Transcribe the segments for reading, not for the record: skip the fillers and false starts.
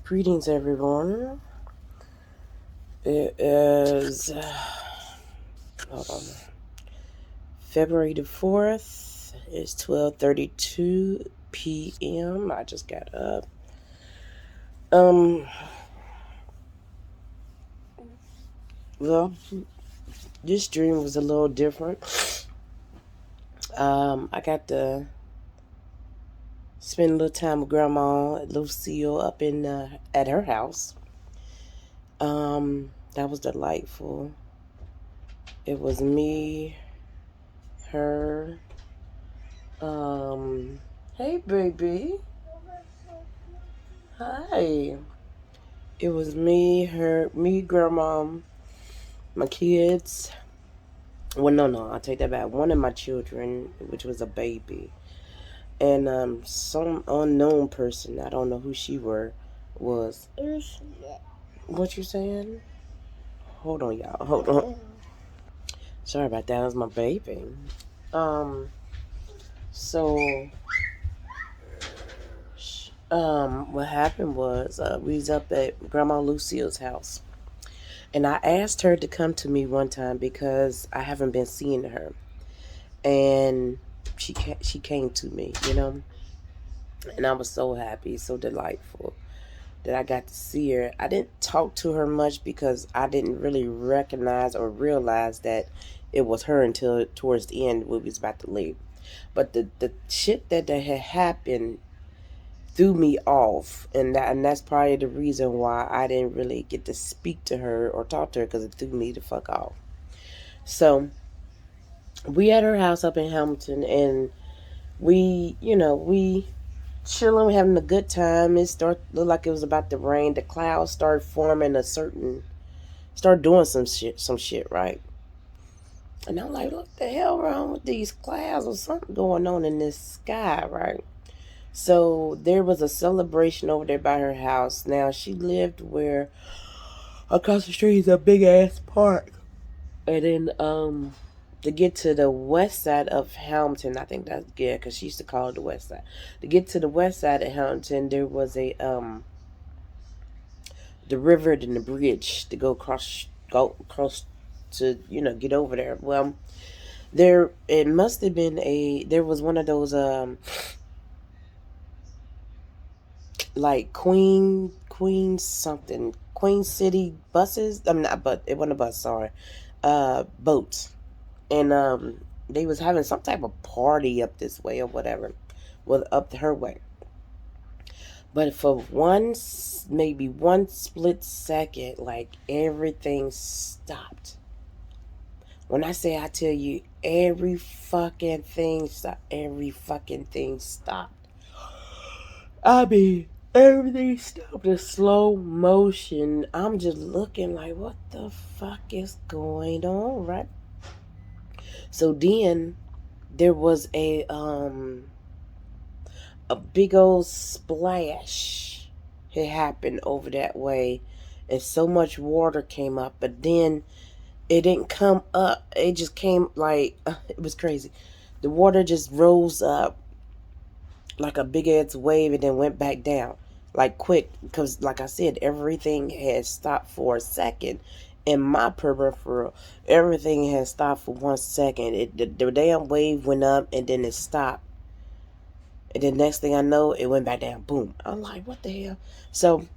Greetings, everyone. It is hold on, February the 4th. It's 12:32 p.m. I just got up. Well, this dream was a little different. I got to spend a little time with Grandma Lucille up in at her house. That was delightful. It was me, her. Hey, baby. Hi. It was me, grandma, my kids. Well, no, I take that back. One of my children, which was a baby, and some unknown person. I don't know who she was. What you saying? Hold on, y'all. Hold on. Sorry about that. That was my baby. Um. So. What happened was we was up at Grandma Lucille's house. And I asked her to come to me one time because I haven't been seeing her, and she came to me, and I was so happy, so delightful that I got to see her. I didn't talk to her much because I didn't really recognize or realize that it was her until towards the end when we was about to leave. But the shit that had happened threw me off, and that's probably the reason why I didn't really get to speak to her or talk to her, because it threw me the fuck off. So we at her house up in Hamilton, and we chilling, having a good time. It looked like it was about to rain. The clouds started forming start doing some shit, right? And I'm like, what the hell wrong with these clouds, or something going on in this sky, right? So there was a celebration over there by her house. Now she lived where across the street is a big ass park. And then to get to the west side of Hamilton, I think that's good because she used to call it the west side. To get to the west side of Hamilton, there was the river and the bridge to go across to get over there. Well, it must have been there was one of those like Queen City buses. I'm not, but it wasn't a bus. Sorry, boats, and they was having some type of party up this way or whatever, well, up her way. But for maybe one split second, like everything stopped. When I tell you every fucking thing stopped, every fucking thing stopped. I mean, everything stopped in slow motion. I'm just looking like, what the fuck is going on, right? So then there was a big old splash had happened over that way, and so much water came up, but then it didn't come up. It just came like it was crazy. The water just rose up like a big ass wave and then went back down like quick, because like I said, everything had stopped for a second. In my peripheral, everything had stopped for 1 second. The damn wave went up and then it stopped, and then next thing I know, it went back down. Boom. I'm like, what the hell? So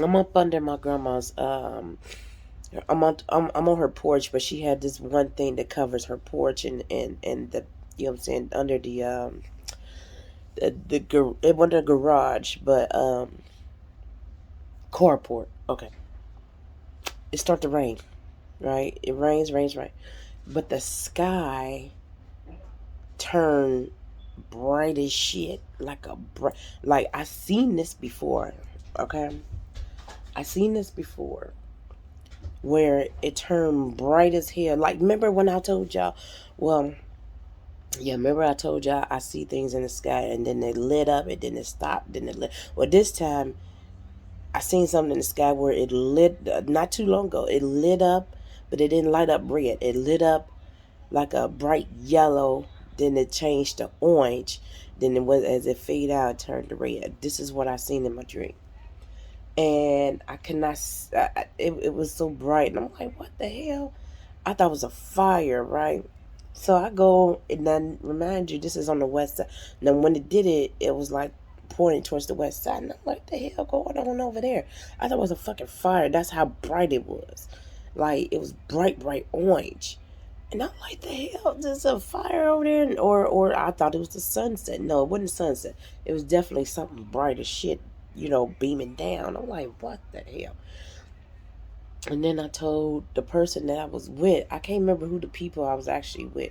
I'm up under my grandma's. I'm on her porch, but she had this one thing that covers her porch and the, what I'm saying, under it wasn't a garage, but carport. Okay. It started to rain, right? It rains, right? But the sky turned bright as shit, like I seen this before. Okay, I seen this before, where it turned bright as hell. Like, remember when I told y'all? Well, yeah, remember I told y'all I see things in the sky and then it lit up and then it stopped, then it lit. Well, this time I seen something in the sky where it lit, not too long ago. It lit up, but it didn't light up red. It lit up like a bright yellow. Then it changed to orange. Then it was, as it faded out, it turned to red. This is what I seen in my dream. and I could not. It was so bright, and I'm like, what the hell? I thought it was a fire, right? So I go, and then remind you, this is on the west side. Now, when it did it, it was like pointing towards the west side. And I'm like, what the hell going on over there? I thought it was a fucking fire. That's how bright it was. Like, it was bright, bright orange. And I'm like, the hell, there's a fire over there? Or I thought it was the sunset. No, it wasn't sunset. It was definitely something bright as shit, beaming down. I'm like, what the hell? And then I told the person that I was with, I can't remember who the people I was actually with,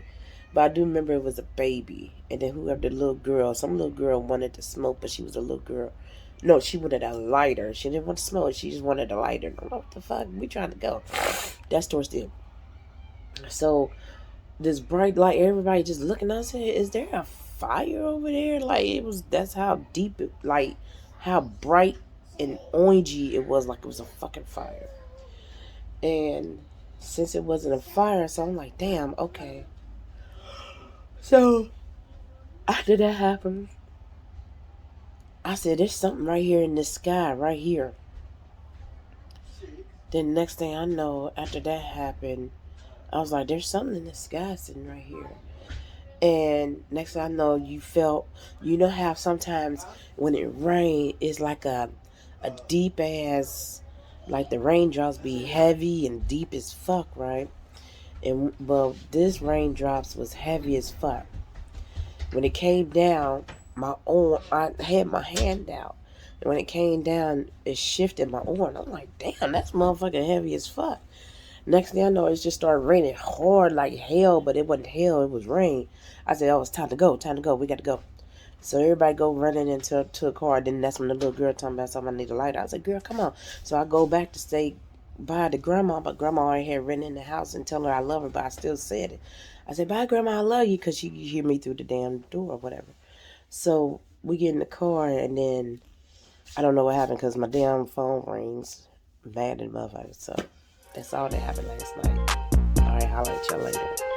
but I do remember it was a baby. And then whoever the little girl, some little girl wanted to smoke, but she was a little girl. No, she wanted a lighter. She didn't want to smoke. She just wanted a lighter. I'm like, what the fuck? We trying to go. That store still. So this bright light, everybody just looking at us. Is there a fire over there? Like that's how deep it, like how bright and orangey it was. Like it was a fucking fire. And since it wasn't a fire, so I'm like, damn, okay. So after that happened, I said, there's something right here in the sky, right here. Then next thing I know, after that happened, I was like, there's something in the sky sitting right here. And next thing I know, you know how sometimes when it rains, it's like a deep ass, like the raindrops be heavy and deep as fuck, right? And well, this raindrops was heavy as fuck. When it came down, my arm, I had my hand out. And when it came down, it shifted my arm. I'm like, damn, that's motherfucking heavy as fuck. Next thing I know, it just started raining hard like hell, but it wasn't hell, it was rain. I said, oh, it's time to go, we got to go. So everybody go running into a car. Then that's when the little girl talking about something, I need a light. I said, girl, come on. So I go back to stay by the grandma, but grandma already had ran in the house and tell her I love her, but I still said it. I said, bye, grandma, I love you, because she could hear me through the damn door or whatever. So we get in the car, and then I don't know what happened because my damn phone rings bad and motherfucker. So that's all that happened last night. All right, holla at y'all later.